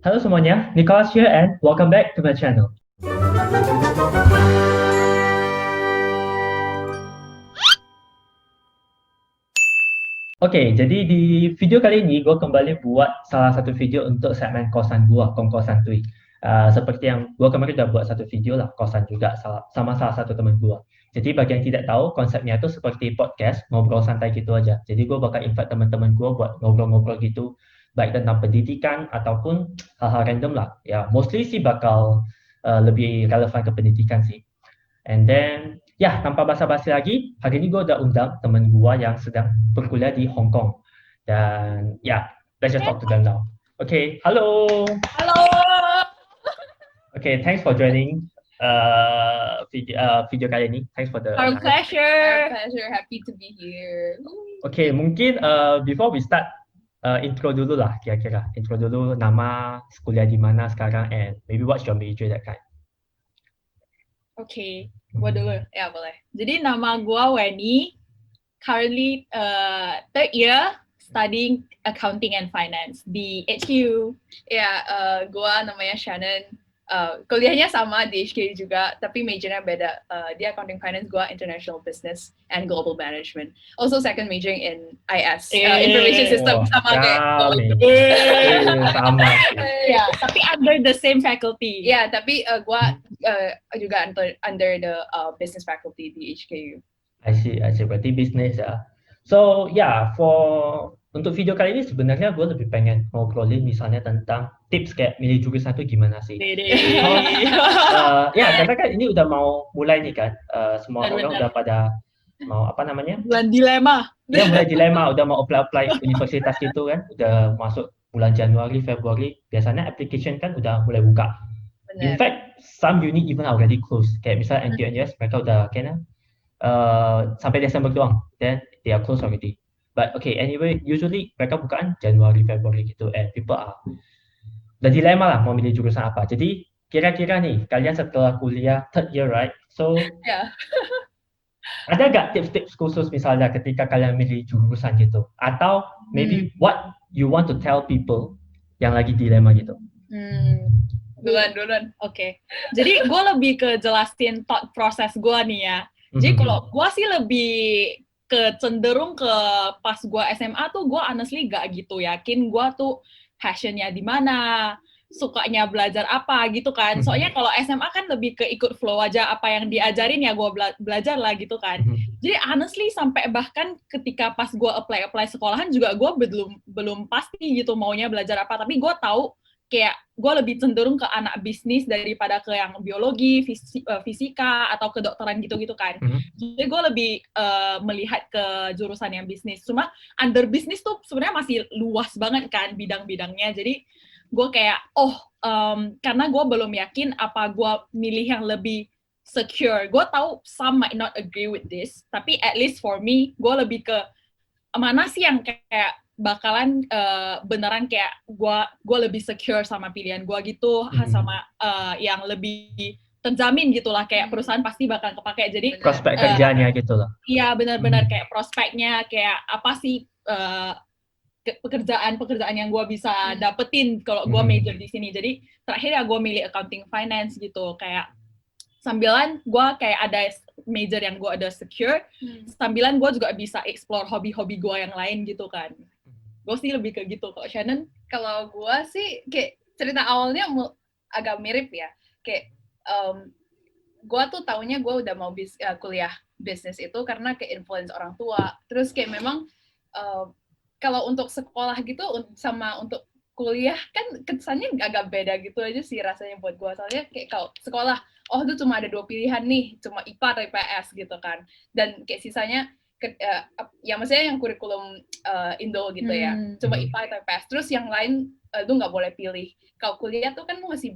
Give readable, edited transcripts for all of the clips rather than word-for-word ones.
Halo semuanya, Nicholas here and welcome back to my channel. Oke, jadi di video kali ini gue kembali buat salah satu video untuk segmen kosan gue, Kongko Santuy. Seperti yang gue kemarin udah buat satu video lah, kosan juga sama salah satu teman gue. Jadi bagi yang tidak tahu, konsepnya itu seperti podcast, ngobrol santai gitu aja. Jadi gue bakal invite teman-teman gue buat ngobrol-ngobrol gitu, baik tentang pendidikan ataupun hal-hal random lah. Ya, mostly sih bakal lebih relevan ke pendidikan sih. And then, ya, tanpa basa-basi lagi, hari ini gue udah undang temen gue yang sedang berkuliah di Hong Kong. Dan, ya, let's just talk to them now. Okay, halo. Halo. Okay, thanks for joining video kali ini. Thanks for the Our pleasure. Happy to be here. Okay, mungkin before we start, intro dulu lah kira-kira. Intro dulu nama, kuliah di mana sekarang, and maybe what's your major, that kind. Oke, gua dulu. Ya, boleh. Jadi nama gua Weni. Currently third year studying accounting and finance di HKU. Ya, gua namanya Shannon. Kuliahnya sama di HKU juga, tapi majornya beda. Dia accounting finance, gua international business and global management. Also second majoring in IS, information system, sama kayak. Sama. Ya, tapi under the same faculty. Ya, tapi gua juga under the business faculty di HKU. I see. Berarti bisnis ya. So, untuk video kali ini sebenarnya gue lebih pengen ngobrolin misalnya tentang tips kayak milih jurusan itu gimana sih. Karena kan ini udah mau mulai nih kan. Semua orang udah pada mau bulan dilema. Ya, mulai dilema, udah mau apply universitas gitu kan. Udah masuk bulan Januari, Februari. Biasanya application kan udah mulai buka. Bener. In fact, some uni even already closed. Kayak misalnya NTNUS, mereka udah kayaknya sampai Desember doang, then they are closed already. But okay, anyway, usually mereka bukaan Januari, Februari gitu, and people are udah dilema lah mau milih jurusan apa. Jadi kira-kira nih, kalian setelah kuliah third year, right? So, ada nggak tips-tips khusus misalnya ketika kalian milih jurusan gitu? Atau maybe what you want to tell people yang lagi dilema gitu? Duluan. Oke. Jadi gue lebih ke jelasin thought process gue nih ya. Jadi kalau gue sih lebih cenderung ke pas gue SMA tuh gue honestly gak gitu yakin gue tuh passionnya di mana, sukanya belajar apa gitu kan. Soalnya kalau SMA kan lebih ke ikut flow aja, apa yang diajarin ya gue belajar lah gitu kan. Jadi honestly sampai bahkan ketika pas gue apply sekolahan juga gue belum pasti gitu maunya belajar apa, tapi gue tahu kayak gue lebih cenderung ke anak bisnis daripada ke yang biologi, fisika, atau kedokteran gitu-gitu kan. Jadi gue lebih melihat ke jurusan yang bisnis. Cuma under bisnis tuh sebenarnya masih luas banget kan bidang-bidangnya. Jadi gue kayak, karena gue belum yakin apa gue milih yang lebih secure. Gue tahu some might not agree with this, tapi at least for me, gue lebih ke mana sih yang kayak bakalan beneran kayak gue lebih secure sama pilihan gue gitu, sama yang lebih terjamin gitulah, kayak perusahaan pasti bakal kepake. Jadi prospek kerjanya gitu loh. Iya benar-benar kayak prospeknya kayak apa sih pekerjaan yang gue bisa dapetin kalau gue major di sini. Jadi terakhir ya gue milih accounting finance gitu, kayak sambilan gue kayak ada major yang gue ada secure, sambilan gue juga bisa explore hobi-hobi gue yang lain gitu kan. Gue sih lebih ke gitu. Kok Shannon? Kalau gue sih kayak cerita awalnya agak mirip ya. Kayak gue tuh taunya gue udah mau kuliah bisnis itu karena kayak influence orang tua. Terus kayak memang kalau untuk sekolah gitu sama untuk kuliah kan kesannya agak beda gitu aja sih rasanya buat gue. Soalnya kayak kalau sekolah, itu cuma ada 2 pilihan nih, cuma IPA atau IPS gitu kan. Dan kayak sisanya ya maksudnya yang kurikulum Indo gitu ya, cuma IPA atau IPS. Terus yang lain lu nggak boleh pilih. Kalau kuliah tuh kan lu masih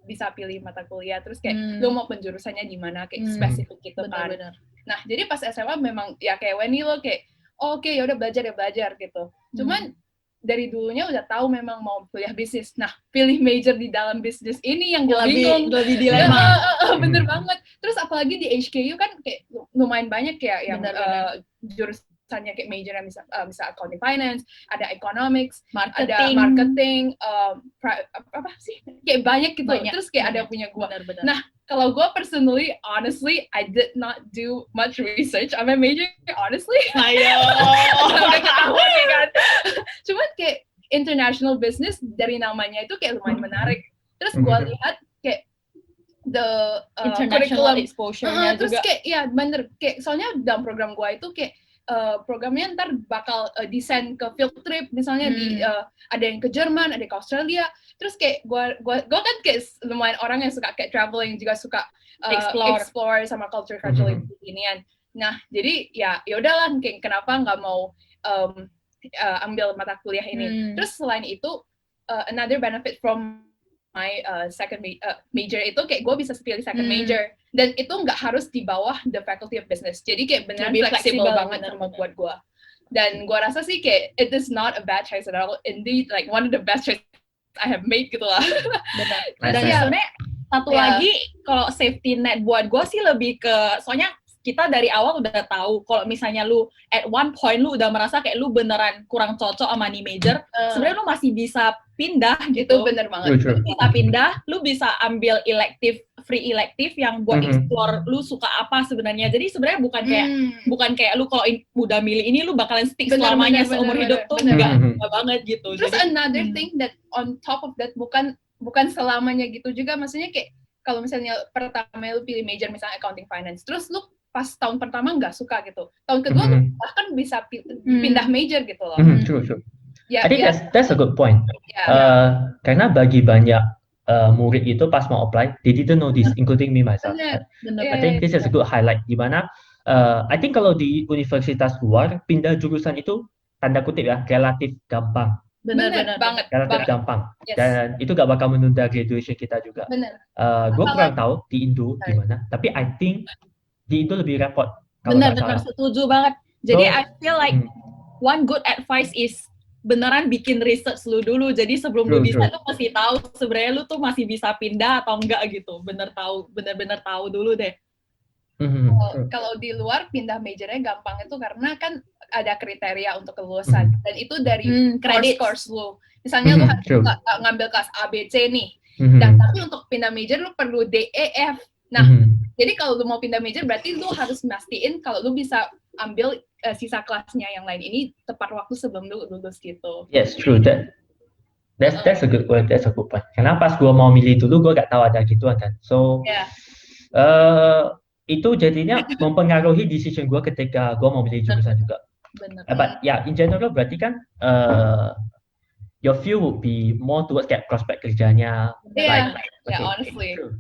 bisa pilih mata kuliah. Terus kayak lu mau penjurusannya di mana, kayak spesifik gitu kan. Benar. Nah jadi pas SMA memang ya kayak Weni lo kayak oke, ya udah belajar gitu. Cuman dari dulunya udah tahu memang mau kuliah bisnis. Nah, pilih major di dalam bisnis ini yang gue bingung. Lebih dilema. Bener banget. Terus apalagi di HKU kan kayak lumayan banyak ya yang jurusannya kayak majornya misal accounting finance, ada economics, Marketing. ada marketing, apa sih? Kayak banyak gitu. Banyak. Terus kayak ada punya gue. Benar-benar. Nah, kalau gue personally, honestly, I did not do much research on my major, honestly. Ayo. Udah ketahuan nih kan. Cuman kayak international business dari namanya itu kayak lumayan menarik. Terus gue lihat kayak the International curriculum, exposure-nya terus juga. kayak ya bener kayak soalnya dalam program gue itu kayak programnya ntar bakal desain ke field trip misalnya ada yang ke Jerman, ada yang ke Australia. Terus kayak gue kan kayak lumayan orang yang suka kayak traveling, juga suka explore sama culture ginian. Nah jadi ya udahlah, kayak kenapa nggak mau ambil mata kuliah ini. Terus selain itu another benefit from my second major itu kayak gue bisa pilih second major, dan itu nggak harus di bawah the faculty of business. Jadi kayak benar fleksibel banget sama buat gue. Dan gue rasa sih kayak it is not a bad choice at all. Indeed, like one of the best choice I have made gitu lah. Benar. Dan sebenarnya satu lagi kalau safety net buat gue sih lebih ke, soalnya kita dari awal udah tahu kalau misalnya lu at one point lu udah merasa kayak lu beneran kurang cocok sama nih major, sebenarnya lu masih bisa pindah gitu. Itu bener banget. Lu bisa pindah, lu bisa ambil free elective yang buat explore lu suka apa sebenarnya. Jadi sebenarnya bukan kayak lu kalau udah milih ini lu bakalan stick selamanya seumur hidup tuh enggak banget gitu. Terus jadi, another thing that on top of that bukan selamanya gitu juga, maksudnya kayak kalau misalnya pertama lu pilih major misalnya accounting finance, terus lu pas tahun pertama nggak suka gitu, tahun kedua lu bahkan bisa pindah major gitu loh. True. I think that's a good point. Karena bagi banyak murid itu pas mau apply, they didn't know this, including me myself. I think this is a good highlight. Di mana I think kalau di universitas luar pindah jurusan itu tanda kutip ya relatif gampang. Benar banget. Relatif gampang. Dan itu gak bakal menunda graduation kita juga. Gue kurang tahu di Indo gimana, tapi I think di Indo lebih repot. Benar, setuju banget. Jadi I feel like one good advice is beneran bikin research lu dulu. Jadi sebelum lu bisa tuh mesti tahu sebenarnya lu tuh masih bisa pindah atau enggak gitu. Bener-bener tahu dulu deh. Kalau di luar pindah majornya gampang itu karena kan ada kriteria untuk kelulusan, dan itu dari course lu. Misalnya lu harus ngambil kelas A, B, C nih. Dan tapi untuk pindah major lu perlu D, E, F. Nah, jadi kalau lu mau pindah major berarti lu harus mastiin kalau lu bisa ambil sisa kelasnya yang lain ini tepat waktu sebelum lu lulus gitu. Yes, true. That's a good point. That's a good point. Karena pas gua mau milih dulu, gua gak tahu ada gituan kan. So, itu jadinya mempengaruhi decision gua ketika gua mau milih jurusan juga. Benar. But in general berarti kan your view would be more towards kayak prospek kerjanya. Honestly. True.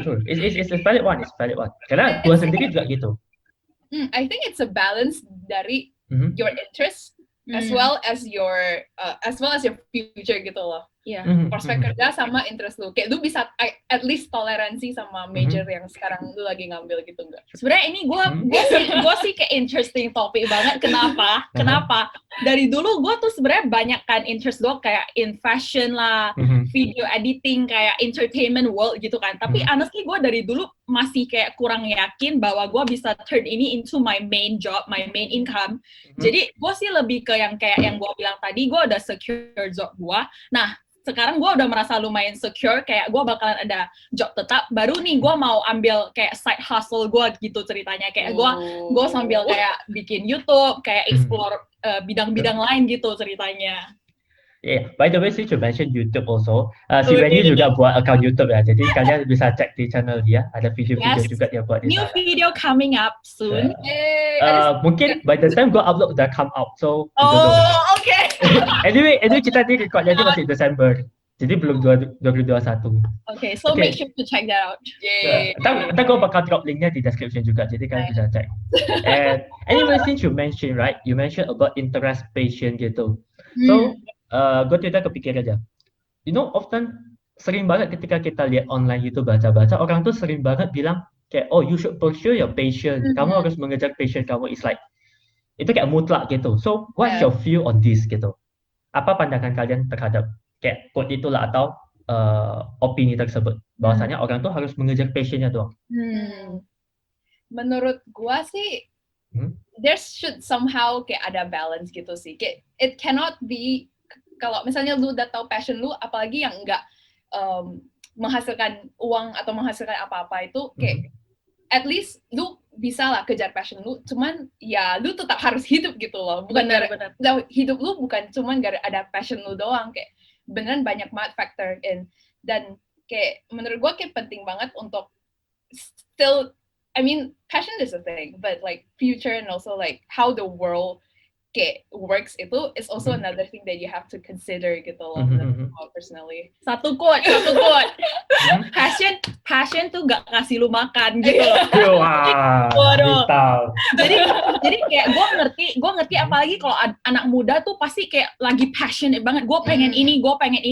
True. It's a valid one. Karena gua sendiri juga gitu. I think it's a balance dari your interest as well as your future gitu loh. Prospek kerja sama interest lu. Kayak lu bisa at least toleransi sama major yang sekarang lu lagi ngambil gitu enggak? Sebenarnya ini gue sih kayak interesting topik banget. Kenapa? Dari dulu gue tuh sebenarnya banyak kan interest gue kayak in fashion lah, video editing, kayak entertainment world gitu kan. Tapi honestly gue dari dulu masih kayak kurang yakin bahwa gue bisa turn ini into my main job, my main income. Jadi gue sih lebih ke yang kayak yang gue bilang tadi, gue udah secure job gue. Nah, sekarang gue udah merasa lumayan secure, kayak gue bakalan ada job tetap, baru nih gue mau ambil kayak side hustle gue gitu ceritanya, kayak gue sambil kayak bikin YouTube, kayak explore bidang-bidang lain gitu ceritanya. By the way, since you mentioned YouTube also, si Wendy juga buat account YouTube ya, jadi kalian bisa cek di channel dia, ada video-video juga dia buat di sana. New video coming up soon. Mungkin by the time gue upload udah come out, so okay. Anyway kita di record jadi masih Desember, jadi belum 2021. Okay, so make sure to check that out. Ntar gue bakal drop linknya di description juga, jadi kalian bisa cek. And anyway, since you mentioned about interest, passion gitu, so gue tidak kepikir aja. You know, often sering banget ketika kita lihat online gitu baca-baca, orang tuh sering banget bilang kayak, oh you should pursue your passion. Kamu harus mengejar passion kamu. It's like itu kayak mutlak gitu. So what's your view on this gitu? Apa pandangan kalian terhadap kayak quote itulah atau opini tersebut? Bahwasanya orang tuh harus mengejar passionnya doang. Menurut gua sih there should somehow kayak ada balance gitu sih. Kayak it cannot be kalau misalnya lu udah tahu passion lu, apalagi yang enggak menghasilkan uang atau menghasilkan apa-apa itu kayak at least lu bisa lah kejar passion lu, cuman ya lu tetap harus hidup gitu loh. Bukan hidup lu bukan cuman gara ada passion lu doang, kayak beneran banyak banget factor in. Dan kayak menurut gue kayak penting banget untuk still, I mean passion is a thing, but like future and also like how the world kayak works itu is also another thing that you have to consider gitu loh. Personally. Satu quote. Passion tuh gak kasih lu makan gitu loh. Waduh. Jadi kayak gue ngerti apalagi kalau anak muda tuh pasti kayak lagi passionate banget. Gue pengen ini.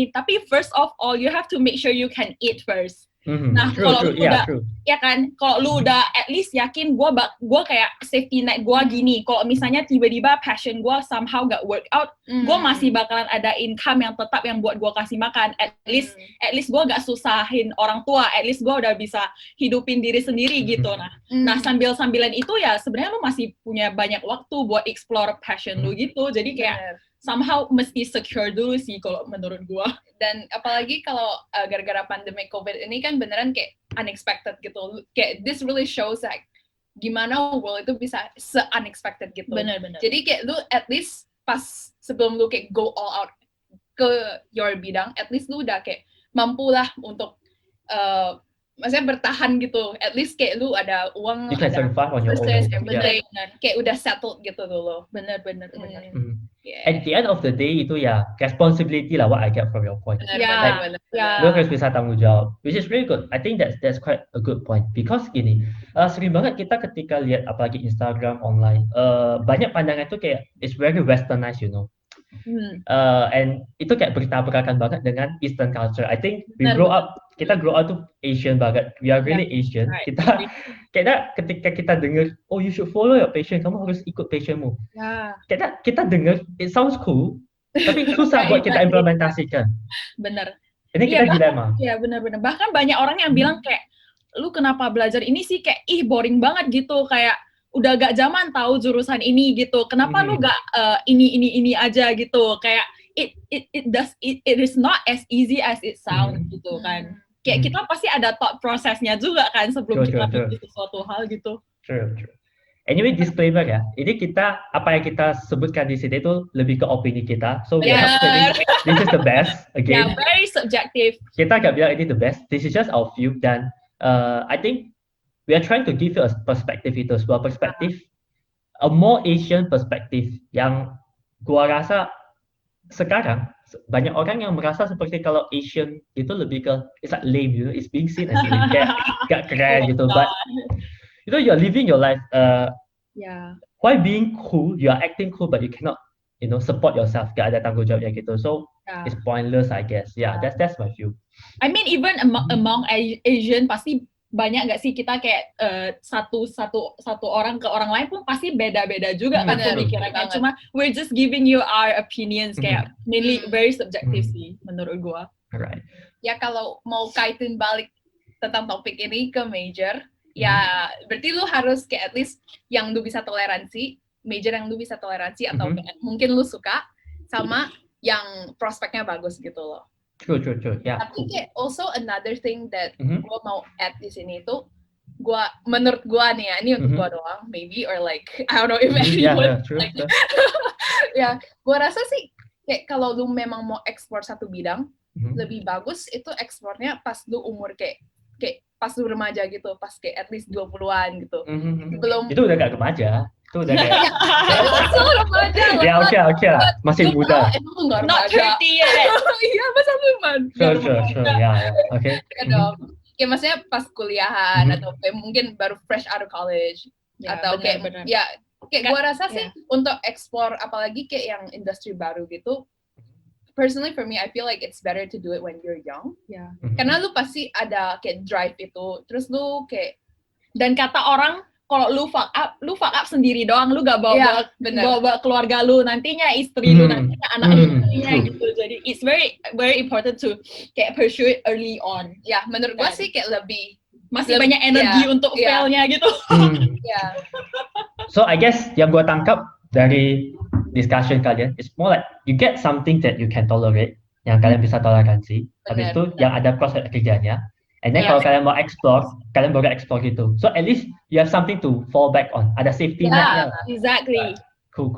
Tapi first of all, you have to make sure you can eat first. Nah, kalau lu udah, ya kan, kalau lu udah at least yakin gue kayak safety net gue gini. Kalau misalnya tiba-tiba passion gue somehow gak work out, gue masih bakalan ada income yang tetap yang buat gue kasih makan. At least gue gak susahin orang tua. At least gue udah bisa hidupin diri sendiri gitu. Nah sambil-sambilan itu ya sebenarnya lu masih punya banyak waktu buat explore passion lu gitu. Jadi kayak somehow mesti secure dulu sih kalau menurut gua. Dan apalagi kalau gara-gara pandemi COVID ini kan beneran kayak unexpected gitu. Kayak this really shows like gimana world itu bisa se-unexpected gitu. Bener. Jadi kayak lu at least pas sebelum lu kayak go all out ke your bidang, at least lu udah kayak mampu lah untuk maksudnya bertahan gitu. At least kayak lu ada uang, you can ada survive on your own. Bener. Kayak udah settled gitu dulu. Bener. Yeah. At the end of the day itu ya responsibility lah, what I get from your point. Bener. Lu harus bisa tanggung jawab, which is really good. I think that's quite a good point because gini, sering banget kita ketika lihat apalagi Instagram online, banyak pandangan itu kayak it's very westernized, you know. And itu kayak bertabrakan banget dengan Eastern culture. I think kita grow up tuh Asian banget. We are really Asian. Right. Ketika kita dengar, oh you should follow your passion, kamu harus ikut passionmu. Kita dengar, it sounds cool, tapi susah buat kita implementasikan. Bener. Ini kita dilema. Iya bener. Bahkan banyak orang yang bilang kayak, lu kenapa belajar ini sih kayak boring banget gitu, kayak udah gak zaman tahu jurusan ini gitu. Kenapa lu gak ini aja gitu? Kayak it is not as easy as it sounds gitu kan. Kayak kita pasti ada thought prosesnya juga kan sebelum kita bikin sesuatu hal gitu. True. Anyway, disclaimer ya. Ini apa yang kita sebutkan di sini itu lebih ke opini kita. So we are not saying this is the best. Again, very subjective. Kita gak bilang ini the best. This is just our view. Dan I think we are trying to give you a perspective itu, sebuah perspektif, a more Asian perspective yang gua rasa sekarang banyak orang yang merasa seperti kalau Asian itu lebih ke it's like lame, you know, it's being seen as lame, kayak gak keren gitu. But you know, you're living your life. Why being cool, you are acting cool, but you cannot, you know, support yourself. Gak ada tanggung jawabnya gitu. So it's pointless, I guess. That's my view. I mean, even among Asian pasti banyak nggak sih kita kayak satu orang ke orang lain pun pasti beda-beda juga kan pemikirannya. Cuma we're just giving you our opinions, kayak mainly very subjective sih menurut gua. Right. Ya kalau mau kaitin balik tentang topik ini ke major, ya berarti lu harus kayak at least yang lu bisa toleransi, major yang lu bisa toleransi atau kayak mungkin lu suka sama yang prospeknya bagus gitu loh. True. Yeah. Tapi kayak also another thing that gue mau add di sini itu, menurut gue nih ya, ini untuk gue doang, maybe, or like, I don't know if anyone, gue rasa sih, kayak kalau lu memang mau explore satu bidang, lebih bagus itu ekspornya pas lu umur kayak pas lu remaja gitu, pas kayak at least 20-an gitu. Belum. Itu udah gak remaja. Itu udah kayak remaja. Ya oke lah, masih muda. Not 30 yet. Iya, masa belum. Sure. Ya, oke. Kayak maksudnya pas kuliahan atau kayak mungkin baru fresh out of college atau kayak kayak gue rasa sih untuk explore apalagi kayak yang industri baru gitu. Personally for me, I feel like it's better to do it when you're young. Karena lu pasti ada kayak drive itu, terus lu kayak dan kata orang kalau lu fuck up sendiri doang, lu gak bawa keluarga lu, nantinya istri lu, nantinya anak istrinya gitu. Jadi it's very very important to kayak pursue it early on. Ya, menurut gua sih kayak masih banyak energi untuk failnya gitu. So I guess yang gue tangkap dari discussion kalian, it's more like you get something that you can tolerate, yang kalian bisa toleransi. Habis itu yang ada proses kerjanya. And then kalau kalian mau explore, kalian boleh explore gitu. So at least you have something to fall back on. Ada safety net-nya. Exactly. Cool.